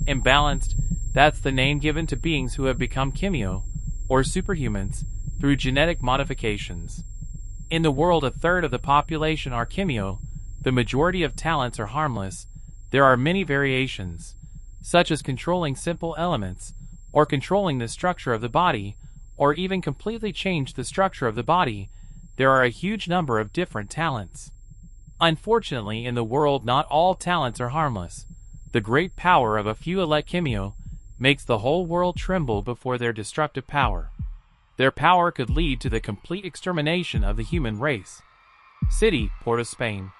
Imbalanced, that's the name given to beings who have become kimyo, or superhumans, through genetic modifications. In the world, a third of the population are kimyo. The majority of talents are harmless. There are many variations, such as controlling simple elements, or controlling the structure of the body, or even completely change the structure of the body. There are a huge number of different talents. Unfortunately, in the world, not all talents are harmless. The great power of a few elect kimyo makes the whole world tremble before their destructive power. Their power could lead to the complete extermination of the human race. City, Port of Spain.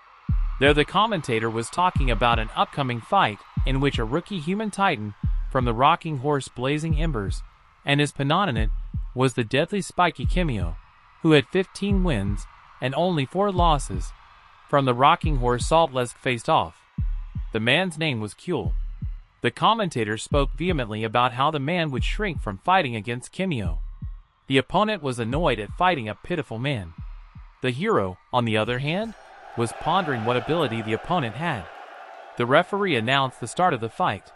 There the commentator was talking about an upcoming fight in which a rookie human titan from the rocking horse Blazing Embers and his penonnet was the deadly spiky kimyo, who had 15 wins and only 4 losses. From the rocking horse Saltlesk faced off. The man's name was Kuel. The commentator spoke vehemently about how the man would shrink from fighting against kimyo. The opponent was annoyed at fighting a pitiful man. The hero, on the other hand, was pondering what ability the opponent had. The referee announced the start of the fight,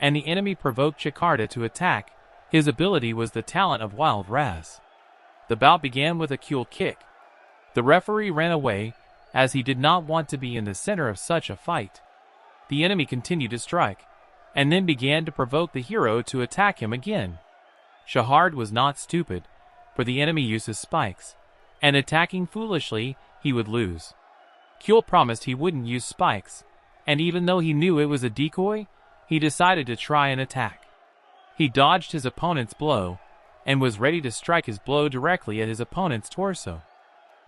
and the enemy provoked Jakarta to attack. His ability was the talent of Wild Raz. The bout began with a Kuel kick. The referee ran away, as he did not want to be in the center of such a fight. The enemy continued to strike, and then began to provoke the hero to attack him again. Shahard was not stupid, for the enemy used his spikes, and attacking foolishly, he would lose. Kuel promised he wouldn't use spikes, and even though he knew it was a decoy, he decided to try and attack. He dodged his opponent's blow, and was ready to strike his blow directly at his opponent's torso.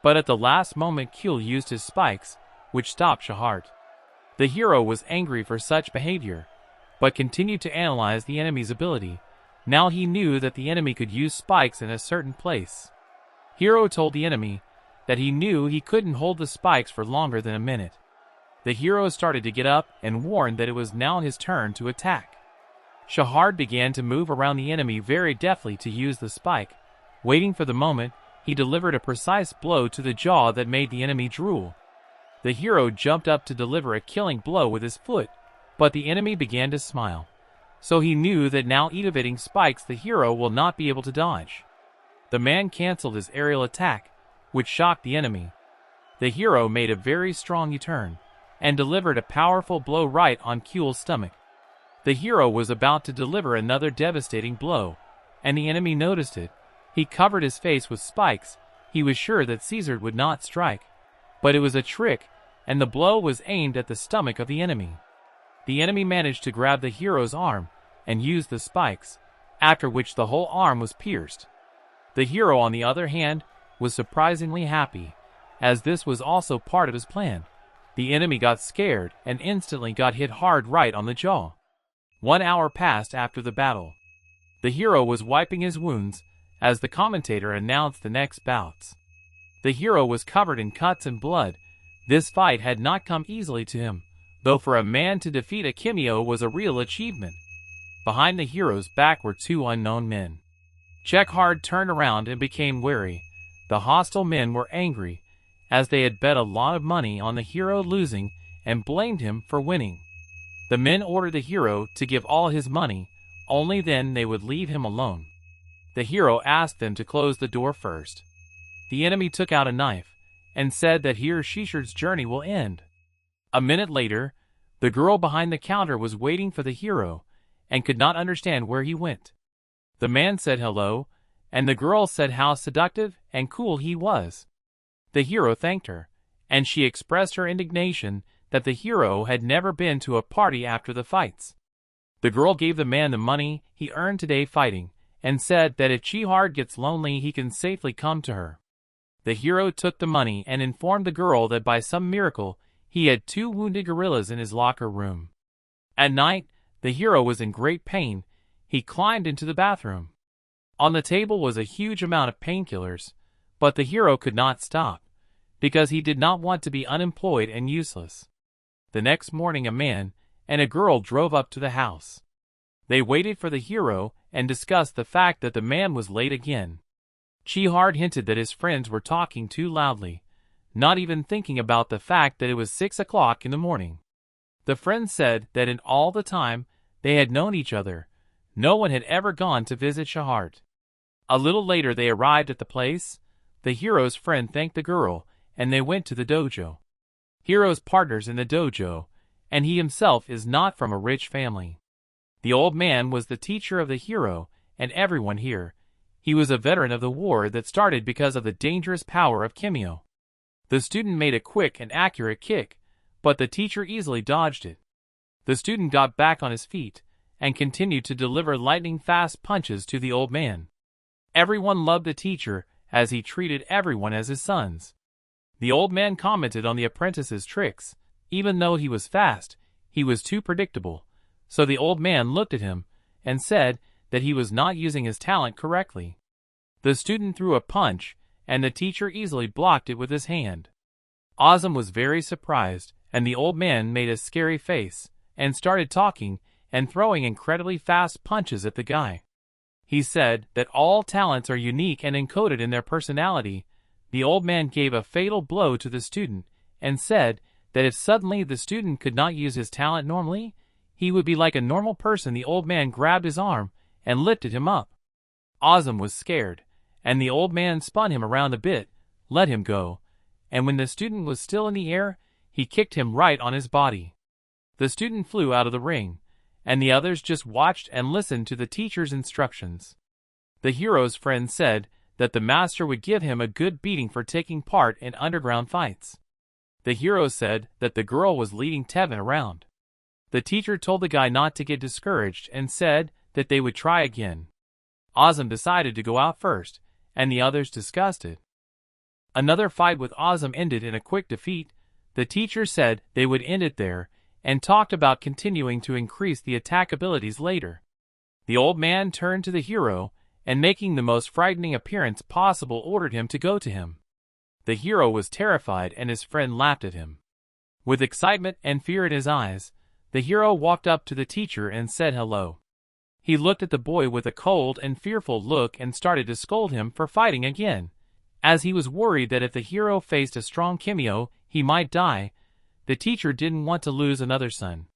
But at the last moment Kuel used his spikes, which stopped Shahard. The hero was angry for such behavior, but continued to analyze the enemy's ability. Now he knew that the enemy could use spikes in a certain place. Hero told the enemy that he knew he couldn't hold the spikes for longer than a minute. The hero started to get up and warned that it was now his turn to attack. Shahard began to move around the enemy very deftly to use the spike. Waiting for the moment, he delivered a precise blow to the jaw that made the enemy drool. The hero jumped up to deliver a killing blow with his foot, but the enemy began to smile. So he knew that now evading spikes the hero will not be able to dodge. The man cancelled his aerial attack, which shocked the enemy. The hero made a very strong U-turn, and delivered a powerful blow right on Kuel's stomach. The hero was about to deliver another devastating blow, and the enemy noticed it. He covered his face with spikes. He was sure that Caesar would not strike. But it was a trick, and the blow was aimed at the stomach of the enemy. The enemy managed to grab the hero's arm and use the spikes, after which the whole arm was pierced. The hero, on the other hand, was surprisingly happy, as this was also part of his plan. The enemy got scared and instantly got hit hard right on the jaw. 1 hour passed after the battle. The hero was wiping his wounds as the commentator announced the next bouts. The hero was covered in cuts and blood. This fight had not come easily to him, though for a man to defeat a kimyo was a real achievement. Behind the hero's back were 2 unknown men. Checkhard turned around and became wary. The hostile men were angry, as they had bet a lot of money on the hero losing and blamed him for winning. The men ordered the hero to give all his money, only then they would leave him alone. The hero asked them to close the door first. The enemy took out a knife and said that here Shishard's journey will end. A minute later, the girl behind the counter was waiting for the hero and could not understand where he went. The man said hello, and the girl said how seductive and cool he was. The hero thanked her, and she expressed her indignation that the hero had never been to a party after the fights. The girl gave the man the money he earned today fighting, and said that if Chihard gets lonely he can safely come to her. The hero took the money and informed the girl that by some miracle he had 2 wounded gorillas in his locker room. At night, the hero was in great pain. He climbed into the bathroom. On the table was a huge amount of painkillers, but the hero could not stop, because he did not want to be unemployed and useless. The next morning a man and a girl drove up to the house. They waited for the hero and discussed the fact that the man was late again. Chihard hinted that his friends were talking too loudly, not even thinking about the fact that it was 6 o'clock in the morning. The friend said that in all the time they had known each other. No one had ever gone to visit Shahart. A little later they arrived at the place. The hero's friend thanked the girl, and they went to the dojo. Hero's partners in the dojo, and he himself is not from a rich family. The old man was the teacher of the hero, and everyone here. He was a veteran of the war that started because of the dangerous power of Kimyo. The student made a quick and accurate kick, but the teacher easily dodged it. The student got back on his feet, and continued to deliver lightning-fast punches to the old man. Everyone loved the teacher, as he treated everyone as his sons. The old man commented on the apprentice's tricks. Even though he was fast, he was too predictable. So the old man looked at him, and said that he was not using his talent correctly. The student threw a punch, and the teacher easily blocked it with his hand. Azam was very surprised, and the old man made a scary face, and started talking, and throwing incredibly fast punches at the guy. He said that all talents are unique and encoded in their personality. The old man gave a fatal blow to the student, and said that if suddenly the student could not use his talent normally, he would be like a normal person. The old man grabbed his arm, and lifted him up. Azam was scared, and the old man spun him around a bit, let him go, and when the student was still in the air, he kicked him right on his body. The student flew out of the ring, and the others just watched and listened to the teacher's instructions. The hero's friend said that the master would give him a good beating for taking part in underground fights. The hero said that the girl was leading Tevin around. The teacher told the guy not to get discouraged and said that they would try again. Azam decided to go out first, and the others discussed it. Another fight with Azam ended in a quick defeat. The teacher said they would end it there, and talked about continuing to increase the attack abilities later. The old man turned to the hero, and making the most frightening appearance possible ordered him to go to him. The hero was terrified and his friend laughed at him. With excitement and fear in his eyes, the hero walked up to the teacher and said hello. He looked at the boy with a cold and fearful look and started to scold him for fighting again, as he was worried that if the hero faced a strong Kimyo, he might die. The teacher didn't want to lose another son.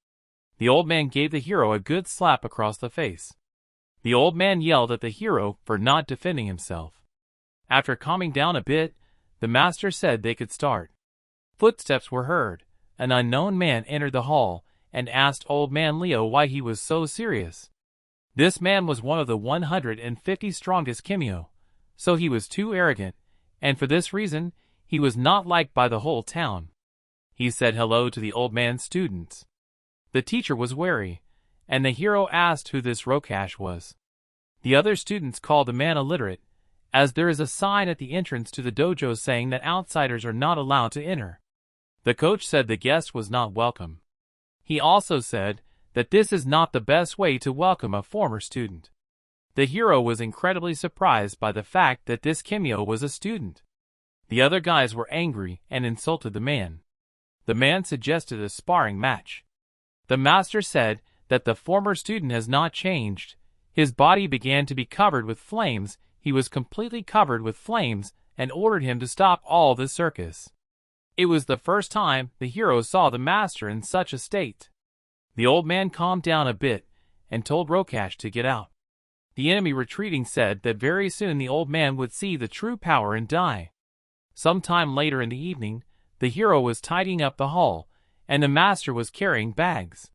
The old man gave the hero a good slap across the face. The old man yelled at the hero for not defending himself. After calming down a bit, the master said they could start. Footsteps were heard. An unknown man entered the hall and asked old man Leo why he was so serious. This man was one of the 150 strongest Kimyo, so he was too arrogant, and for this reason, he was not liked by the whole town. He said hello to the old man's students. The teacher was wary, and the hero asked who this Rokash was. The other students called the man illiterate, as there is a sign at the entrance to the dojo saying that outsiders are not allowed to enter. The coach said the guest was not welcome. He also said that this is not the best way to welcome a former student. The hero was incredibly surprised by the fact that this Kimyo was a student. The other guys were angry and insulted the man. The man suggested a sparring match. The master said that the former student has not changed. His body began to be covered with flames. He was completely covered with flames and ordered him to stop all the circus. It was the first time the hero saw the master in such a state. The old man calmed down a bit and told Rokash to get out. The enemy retreating said that very soon the old man would see the true power and die. Sometime later in the evening, the hero was tidying up the hall, and the master was carrying bags.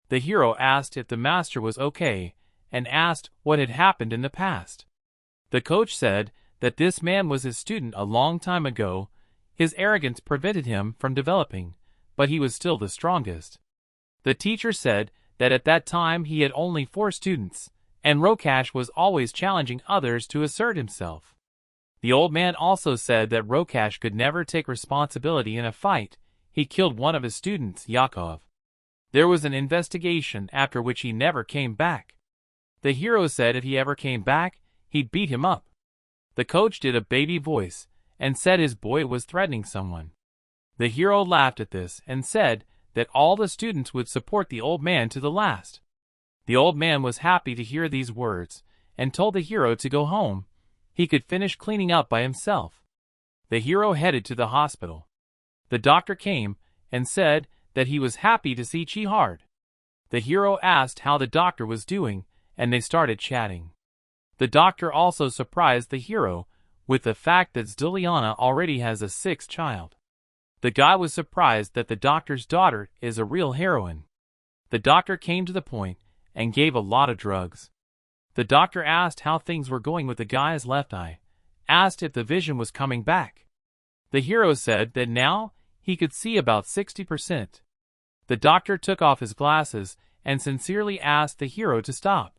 The hero asked if the master was okay, and asked what had happened in the past. The coach said that this man was his student a long time ago. His arrogance prevented him from developing, but he was still the strongest. The teacher said that at that time he had only 4 students, and Rokash was always challenging others to assert himself. The old man also said that Rokash could never take responsibility in a fight. He killed one of his students, Yakov. There was an investigation after which he never came back. The hero said if he ever came back, he'd beat him up. The coach did a baby voice and said his boy was threatening someone. The hero laughed at this and said that all the students would support the old man to the last. The old man was happy to hear these words and told the hero to go home. He could finish cleaning up by himself. The hero headed to the hospital. The doctor came and said that he was happy to see Chihard. The hero asked how the doctor was doing, and they started chatting. The doctor also surprised the hero with the fact that Zdiliana already has a sixth child. The guy was surprised that the doctor's daughter is a real heroine. The doctor came to the point and gave a lot of drugs. The doctor asked how things were going with the guy's left eye, asked if the vision was coming back. The hero said that now he could see about 60%. The doctor took off his glasses and sincerely asked the hero to stop,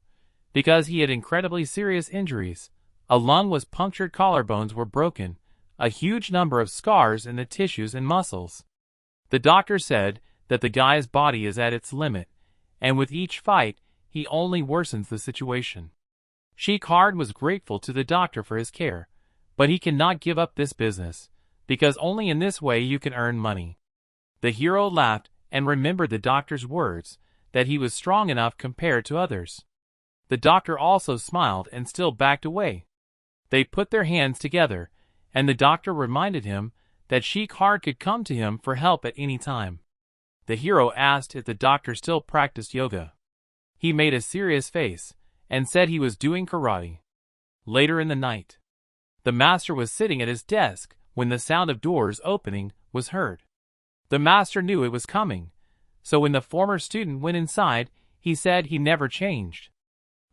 because he had incredibly serious injuries. A lung was punctured, collarbones were broken, a huge number of scars in the tissues and muscles. The doctor said that the guy's body is at its limit, and with each fight, he only worsens the situation. Sheik Hard was grateful to the doctor for his care, but he cannot give up this business, because only in this way you can earn money. The hero laughed and remembered the doctor's words, that he was strong enough compared to others. The doctor also smiled and still backed away. They put their hands together, and the doctor reminded him that Sheik Hard could come to him for help at any time. The hero asked if the doctor still practiced yoga. He made a serious face and said he was doing karate. Later in the night, the master was sitting at his desk when the sound of doors opening was heard. The master knew it was coming, so when the former student went inside, he said he never changed.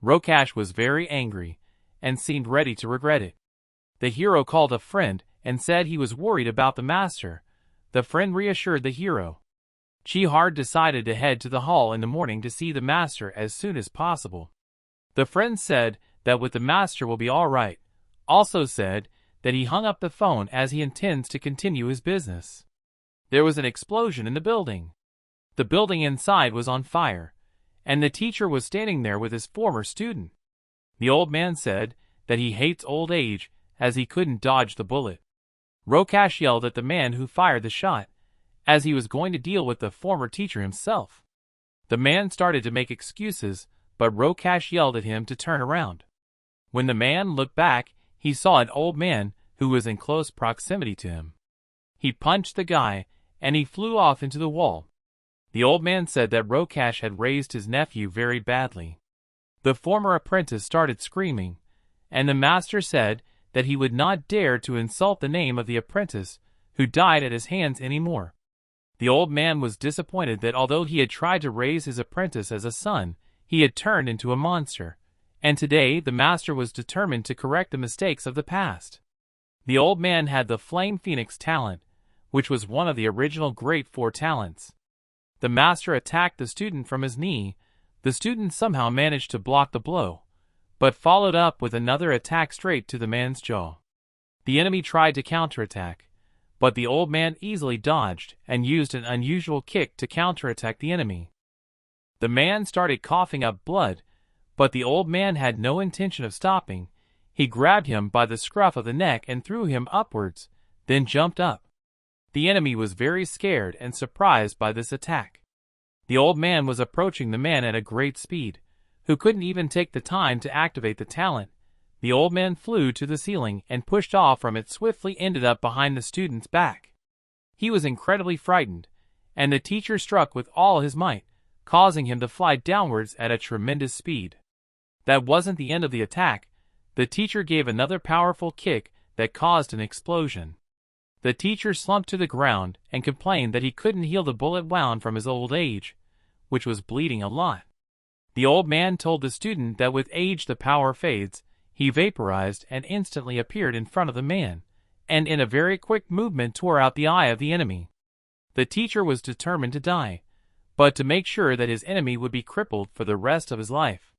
Rokash was very angry and seemed ready to regret it. The hero called a friend and said he was worried about the master. The friend reassured the hero. Chihard decided to head to the hall in the morning to see the master as soon as possible. The friend said that with the master will be all right, also said that he hung up the phone as he intends to continue his business. There was an explosion in the building. The building inside was on fire, and the teacher was standing there with his former student. The old man said that he hates old age as he couldn't dodge the bullet. Rokash yelled at the man who fired the shot, as he was going to deal with the former teacher himself. The man started to make excuses, but Rokash yelled at him to turn around. When the man looked back, he saw an old man who was in close proximity to him. He punched the guy, and he flew off into the wall. The old man said that Rokash had raised his nephew very badly. The former apprentice started screaming, and the master said that he would not dare to insult the name of the apprentice who died at his hands anymore. The old man was disappointed that although he had tried to raise his apprentice as a son, he had turned into a monster, and today the master was determined to correct the mistakes of the past. The old man had the Flame Phoenix talent, which was one of the original Great Four talents. The master attacked the student from his knee. The student somehow managed to block the blow, but followed up with another attack straight to the man's jaw. The enemy tried to counterattack, but the old man easily dodged and used an unusual kick to counterattack the enemy. The man started coughing up blood, but the old man had no intention of stopping. He grabbed him by the scruff of the neck and threw him upwards, then jumped up. The enemy was very scared and surprised by this attack. The old man was approaching the man at a great speed, who couldn't even take the time to activate the talent. The old man flew to the ceiling and pushed off from it, swiftly ended up behind the student's back. He was incredibly frightened, and the teacher struck with all his might, causing him to fly downwards at a tremendous speed. That wasn't the end of the attack. The teacher gave another powerful kick that caused an explosion. The teacher slumped to the ground and complained that he couldn't heal the bullet wound from his old age, which was bleeding a lot. The old man told the student that with age the power fades. He vaporized and instantly appeared in front of the man, and in a very quick movement tore out the eye of the enemy. The teacher was determined to die, but to make sure that his enemy would be crippled for the rest of his life.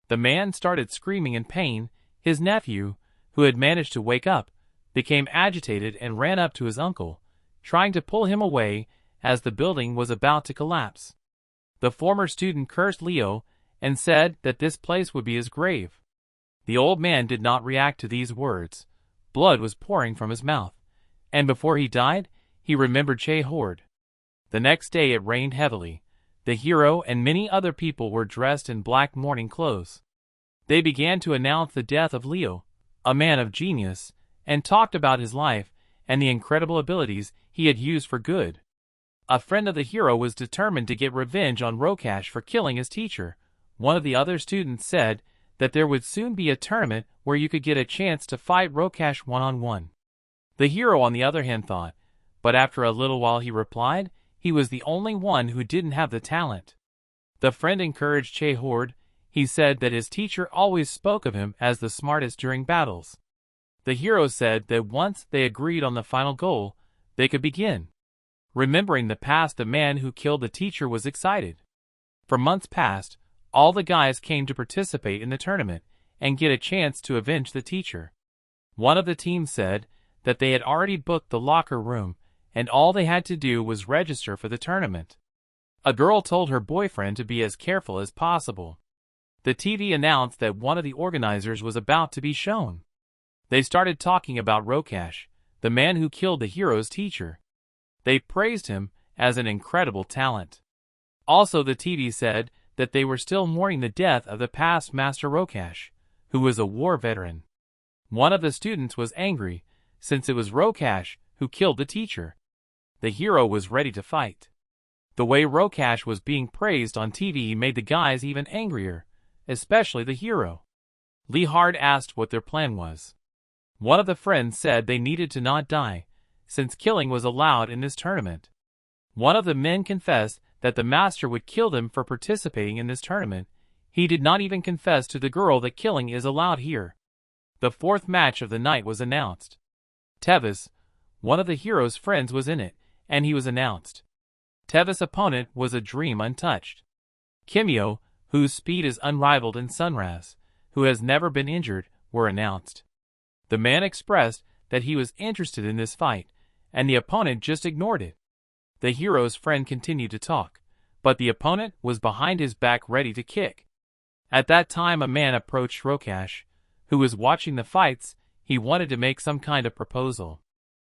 The man started screaming in pain. His nephew, who had managed to wake up, became agitated and ran up to his uncle, trying to pull him away as the building was about to collapse. The former student cursed Leo and said that this place would be his grave. The old man did not react to these words. Blood was pouring from his mouth, and before he died, he remembered Che Horde. The next day it rained heavily. The hero and many other people were dressed in black mourning clothes. They began to announce the death of Leo, a man of genius, and talked about his life and the incredible abilities he had used for good. A friend of the hero was determined to get revenge on Rokash for killing his teacher. One of the other students said that there would soon be a tournament where you could get a chance to fight Rokash one-on-one. The hero, on the other hand, thought, but after a little while he replied he was the only one who didn't have the talent. The friend encouraged Che-horde. He said that his teacher always spoke of him as the smartest during battles. The hero said that once they agreed on the final goal, they could begin. Remembering the past, the man who killed the teacher was excited. For months past, all the guys came to participate in the tournament and get a chance to avenge the teacher. One of the team said that they had already booked the locker room and all they had to do was register for the tournament. A girl told her boyfriend to be as careful as possible. The TV announced that one of the organizers was about to be shown. They started talking about Rokash, the man who killed the hero's teacher. They praised him as an incredible talent. Also, the TV said that they were still mourning the death of the past Master Rokash, who was a war veteran. One of the students was angry, since it was Rokash who killed the teacher. The hero was ready to fight. The way Rokash was being praised on TV made the guys even angrier, especially the hero. Lee Hard asked what their plan was. One of the friends said they needed to not die, since killing was allowed in this tournament. One of the men confessed that the master would kill them for participating in this tournament. He did not even confess to the girl that killing is allowed here. The fourth match of the night was announced. Tevis, one of the hero's friends, was in it, and he was announced. Tevis' opponent was a dream untouched. Kimyo, whose speed is unrivaled, and Sunraz, who has never been injured, were announced. The man expressed that he was interested in this fight, and the opponent just ignored it. The hero's friend continued to talk, but the opponent was behind his back ready to kick. At that time a man approached Rokash, who was watching the fights. He wanted to make some kind of proposal.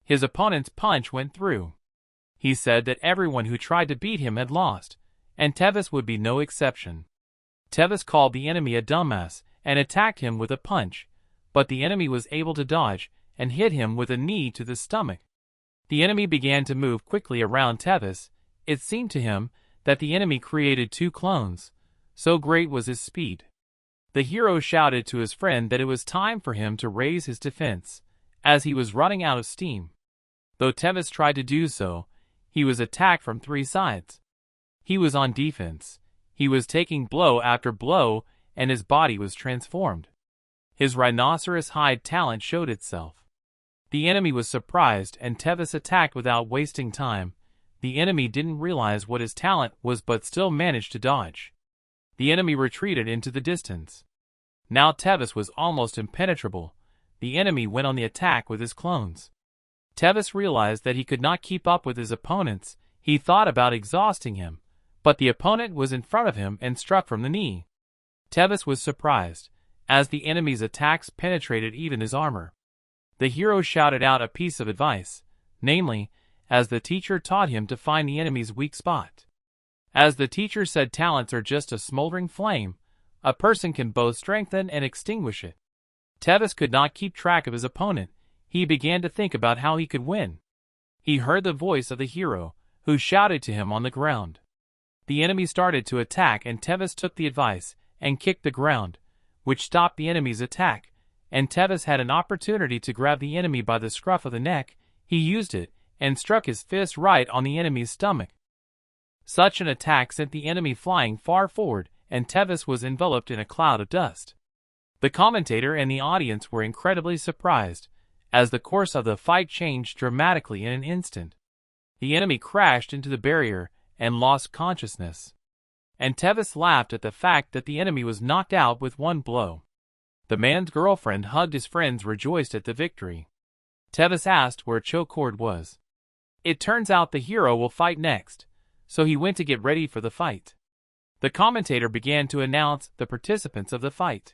His opponent's punch went through. He said that everyone who tried to beat him had lost, and Tevis would be no exception. Tevis called the enemy a dumbass and attacked him with a punch, but the enemy was able to dodge and hit him with a knee to the stomach. The enemy began to move quickly around Tevis. It seemed to him that the enemy created two clones, so great was his speed. The hero shouted to his friend that it was time for him to raise his defense, as he was running out of steam. Though Tevis tried to do so, he was attacked from three sides. He was on defense. He was taking blow after blow, and his body was transformed. His rhinoceros hide talent showed itself. The enemy was surprised, and Tevis attacked without wasting time. The enemy didn't realize what his talent was but still managed to dodge. The enemy retreated into the distance. Now Tevis was almost impenetrable. The enemy went on the attack with his clones. Tevis realized that he could not keep up with his opponents. He thought about exhausting him, but the opponent was in front of him and struck from the knee. Tevis was surprised, as the enemy's attacks penetrated even his armor. The hero shouted out a piece of advice, namely, as the teacher taught him to find the enemy's weak spot. As the teacher said, talents are just a smoldering flame. A person can both strengthen and extinguish it. Tevis could not keep track of his opponent. He began to think about how he could win. He heard the voice of the hero, who shouted to him on the ground. The enemy started to attack, and Tevis took the advice and kicked the ground, which stopped the enemy's attack, and Tevis had an opportunity to grab the enemy by the scruff of the neck. He used it and struck his fist right on the enemy's stomach. Such an attack sent the enemy flying far forward, and Tevis was enveloped in a cloud of dust. The commentator and the audience were incredibly surprised, as the course of the fight changed dramatically in an instant. The enemy crashed into the barrier and lost consciousness. And Tevis laughed at the fact that the enemy was knocked out with one blow. The man's girlfriend hugged his friends, rejoiced at the victory. Tevis asked where Chocord was. It turns out the hero will fight next, so he went to get ready for the fight. The commentator began to announce the participants of the fight.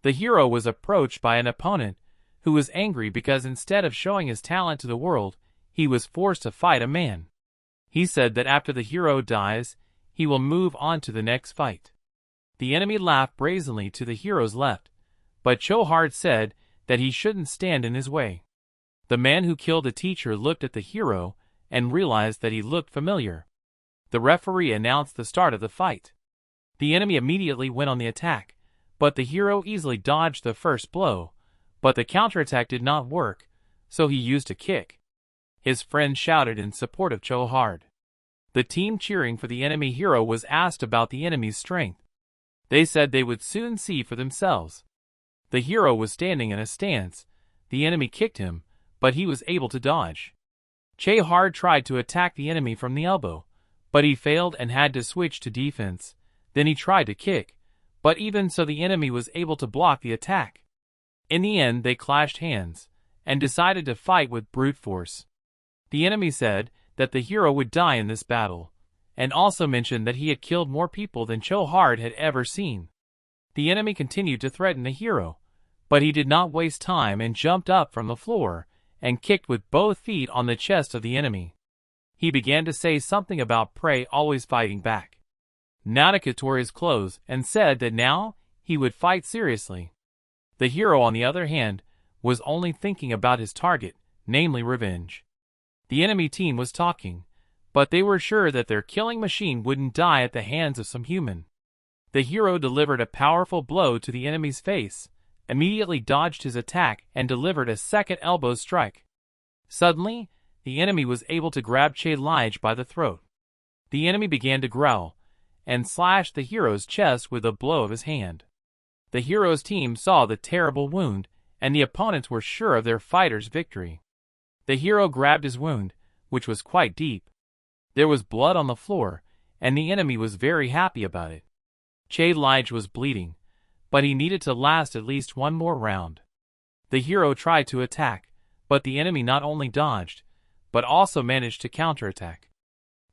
The hero was approached by an opponent who was angry because instead of showing his talent to the world, he was forced to fight a man. He said that after the hero dies, he will move on to the next fight. The enemy laughed brazenly to the hero's left, but Chohard said that he shouldn't stand in his way. The man who killed the teacher looked at the hero and realized that he looked familiar. The referee announced the start of the fight. The enemy immediately went on the attack, but the hero easily dodged the first blow, but the counterattack did not work, so he used a kick. His friend shouted in support of Cho Hard. The team cheering for the enemy hero was asked about the enemy's strength. They said they would soon see for themselves. The hero was standing in a stance. The enemy kicked him, but he was able to dodge. Che Hard tried to attack the enemy from the elbow, but he failed and had to switch to defense. Then he tried to kick, but even so the enemy was able to block the attack. In the end they clashed hands, and decided to fight with brute force. The enemy said that the hero would die in this battle, and also mentioned that he had killed more people than Cho Hard had ever seen. The enemy continued to threaten the hero, but he did not waste time and jumped up from the floor and kicked with both feet on the chest of the enemy. He began to say something about prey always fighting back. Nanaka tore his clothes and said that now he would fight seriously. The hero, on the other hand, was only thinking about his target, namely revenge. The enemy team was talking, but they were sure that their killing machine wouldn't die at the hands of some human. The hero delivered a powerful blow to the enemy's face, immediately dodged his attack and delivered a second elbow strike. Suddenly, the enemy was able to grab Che Lige by the throat. The enemy began to growl, and slashed the hero's chest with a blow of his hand. The hero's team saw the terrible wound, and the opponents were sure of their fighter's victory. The hero grabbed his wound, which was quite deep. There was blood on the floor, and the enemy was very happy about it. Che Lige was bleeding, but he needed to last at least one more round. The hero tried to attack, but the enemy not only dodged, but also managed to counterattack.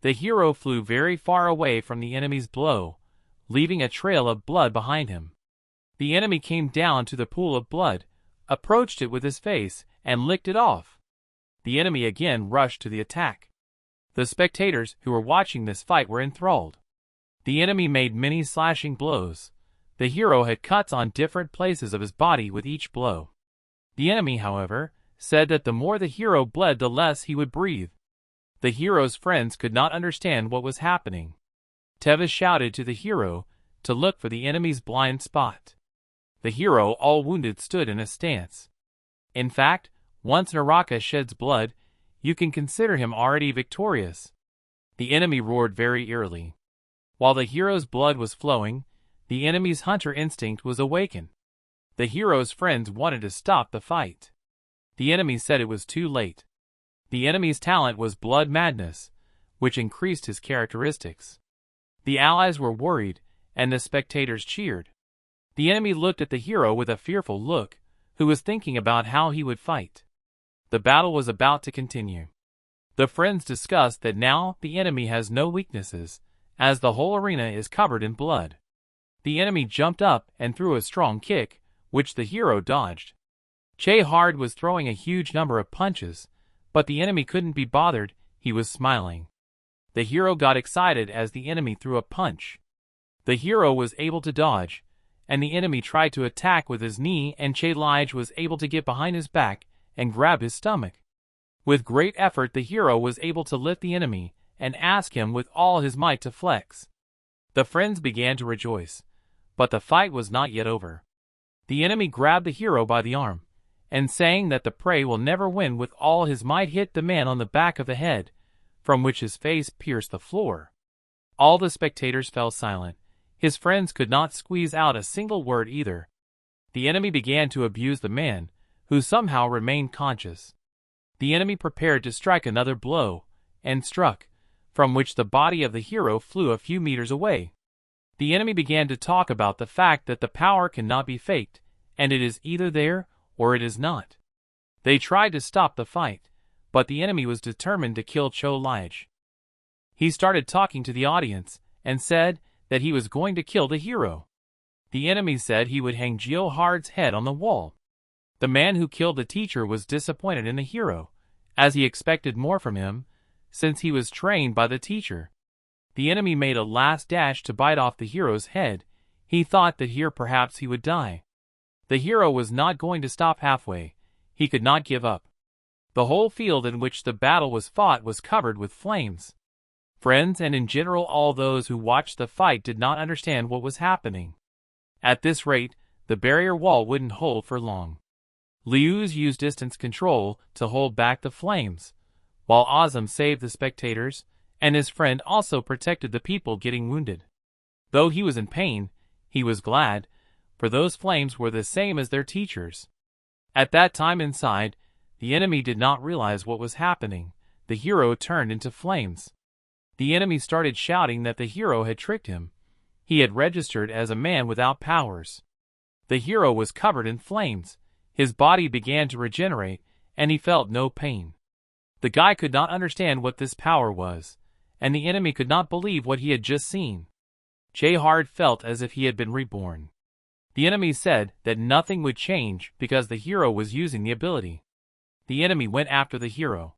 The hero flew very far away from the enemy's blow, leaving a trail of blood behind him. The enemy came down to the pool of blood, approached it with his face, and licked it off. The enemy again rushed to the attack. The spectators who were watching this fight were enthralled. The enemy made many slashing blows. The hero had cuts on different places of his body with each blow. The enemy, however, said that the more the hero bled, the less he would breathe. The hero's friends could not understand what was happening. Teva shouted to the hero to look for the enemy's blind spot. The hero, all wounded, stood in a stance. In fact, once Naraka sheds blood, you can consider him already victorious. The enemy roared very eerily. While the hero's blood was flowing, the enemy's hunter instinct was awakened. The hero's friends wanted to stop the fight. The enemy said it was too late. The enemy's talent was blood madness, which increased his characteristics. The allies were worried, and the spectators cheered. The enemy looked at the hero with a fearful look, who was thinking about how he would fight. The battle was about to continue. The friends discussed that now the enemy has no weaknesses, as the whole arena is covered in blood. The enemy jumped up and threw a strong kick, which the hero dodged. Che Hard was throwing a huge number of punches, but the enemy couldn't be bothered. He was smiling. The hero got excited as the enemy threw a punch. The hero was able to dodge, and the enemy tried to attack with his knee, and Che Lige was able to get behind his back and grab his stomach. With great effort, the hero was able to lift the enemy and ask him with all his might to flex. The friends began to rejoice, but the fight was not yet over. The enemy grabbed the hero by the arm, and saying that the prey will never win, with all his might hit the man on the back of the head, from which his face pierced the floor. All the spectators fell silent. His friends could not squeeze out a single word either. The enemy began to abuse the man, who somehow remained conscious. The enemy prepared to strike another blow, and struck, from which the body of the hero flew a few meters away. The enemy began to talk about the fact that the power cannot be faked, and it is either there or it is not. They tried to stop the fight, but the enemy was determined to kill Cho Lige. He started talking to the audience, and said that he was going to kill the hero. The enemy said he would hang Geo Hard's head on the wall. The man who killed the teacher was disappointed in the hero, as he expected more from him, since he was trained by the teacher. The enemy made a last dash to bite off the hero's head. He thought that here perhaps he would die. The hero was not going to stop halfway. He could not give up. The whole field in which the battle was fought was covered with flames. Friends and in general all those who watched the fight did not understand what was happening. At this rate, the barrier wall wouldn't hold for long. Liu's used distance control to hold back the flames, while Azam saved the spectators, and his friend also protected the people getting wounded. Though he was in pain, he was glad, for those flames were the same as their teachers. At that time inside, the enemy did not realize what was happening. The hero turned into flames. The enemy started shouting that the hero had tricked him. He had registered as a man without powers. The hero was covered in flames. His body began to regenerate, and he felt no pain. The guy could not understand what this power was, and the enemy could not believe what he had just seen. Jae-hard felt as if he had been reborn. The enemy said that nothing would change because the hero was using the ability. The enemy went after the hero.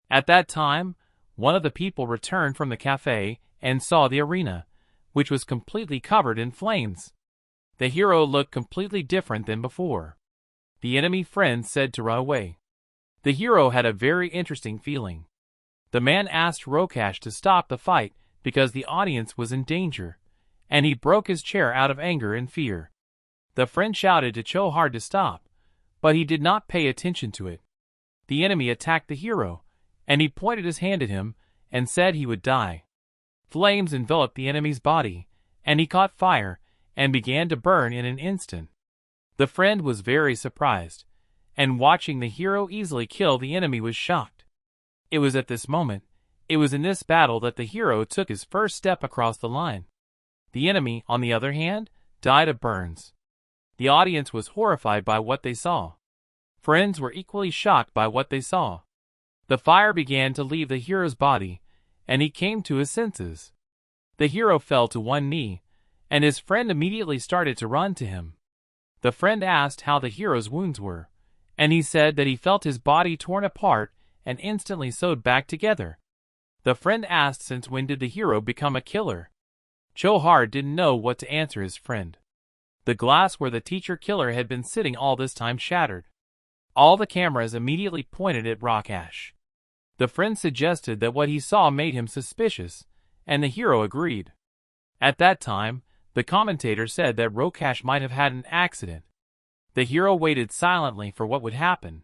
At that time, one of the people returned from the cafe and saw the arena, which was completely covered in flames. The hero looked completely different than before. The enemy friend said to run away. The hero had a very interesting feeling. The man asked Rokash to stop the fight because the audience was in danger, and he broke his chair out of anger and fear. The friend shouted to Jae-hard to stop, but he did not pay attention to it. The enemy attacked the hero, and he pointed his hand at him and said he would die. Flames enveloped the enemy's body, and he caught fire and began to burn in an instant. The friend was very surprised, and watching the hero easily kill the enemy was shocked. It was at this moment, it was in this battle that the hero took his first step across the line. The enemy, on the other hand, died of burns. The audience was horrified by what they saw. Friends were equally shocked by what they saw. The fire began to leave the hero's body, and he came to his senses. The hero fell to one knee, and his friend immediately started to run to him. The friend asked how the hero's wounds were, and he said that he felt his body torn apart and instantly sewed back together. The friend asked since when did the hero become a killer. Jae-hard didn't know what to answer his friend. The glass where the teacher killer had been sitting all this time shattered. All the cameras immediately pointed at Rokash. The friend suggested that what he saw made him suspicious, and the hero agreed. At that time, the commentator said that Rokash might have had an accident. The hero waited silently for what would happen.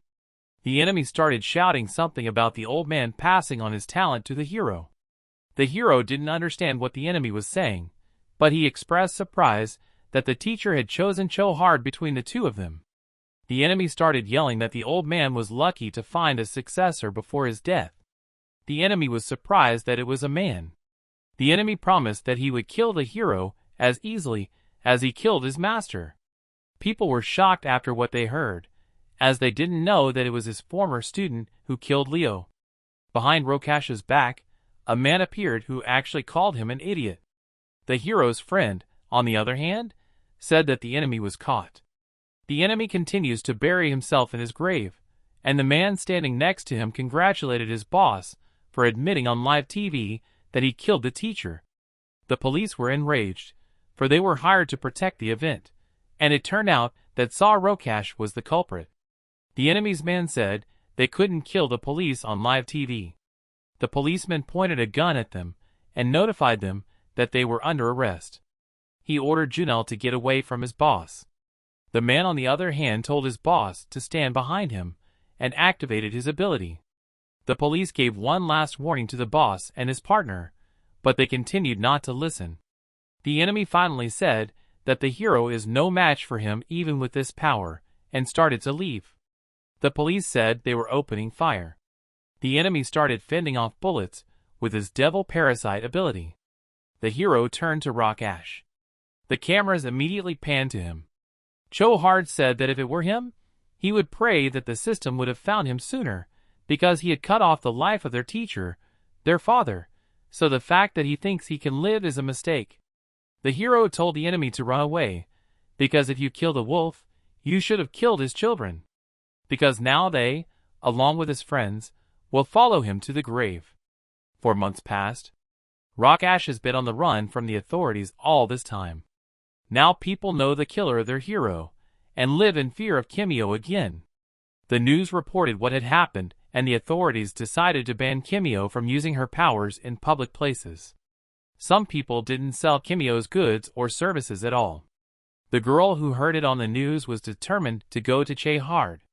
The enemy started shouting something about the old man passing on his talent to the hero. The hero didn't understand what the enemy was saying, but he expressed surprise that the teacher had chosen Jae-hard between the two of them. The enemy started yelling that the old man was lucky to find a successor before his death. The enemy was surprised that it was a man. The enemy promised that he would kill the hero as easily as he killed his master. People were shocked after what they heard, as they didn't know that it was his former student who killed Leo. Behind Rokash's back, a man appeared who actually called him an idiot. The hero's friend, on the other hand, said that the enemy was caught. The enemy continues to bury himself in his grave, and the man standing next to him congratulated his boss for admitting on live TV that he killed the teacher. The police were enraged, for they were hired to protect the event, and it turned out that Rokash was the culprit. The enemy's man said they couldn't kill the police on live TV. The policeman pointed a gun at them and notified them that they were under arrest. He ordered Junel to get away from his boss. The man on the other hand told his boss to stand behind him and activated his ability. The police gave one last warning to the boss and his partner, but they continued not to listen. The enemy finally said that the hero is no match for him even with this power, and started to leave. The police said they were opening fire. The enemy started fending off bullets with his devil parasite ability. The hero turned to Rokash. The cameras immediately panned to him. Jae-hard said that if it were him, he would pray that the system would have found him sooner, because he had cut off the life of their teacher, their father, so the fact that he thinks he can live is a mistake. The hero told the enemy to run away, because if you killed a wolf, you should have killed his children. Because now they, along with his friends, will follow him to the grave. For months past, Rokash has been on the run from the authorities all this time. Now people know the killer of their hero, and live in fear of Kimio again. The news reported what had happened, and the authorities decided to ban Kimio from using her powers in public places. Some people didn't sell Kimio's goods or services at all. The girl who heard it on the news was determined to go to Che hard.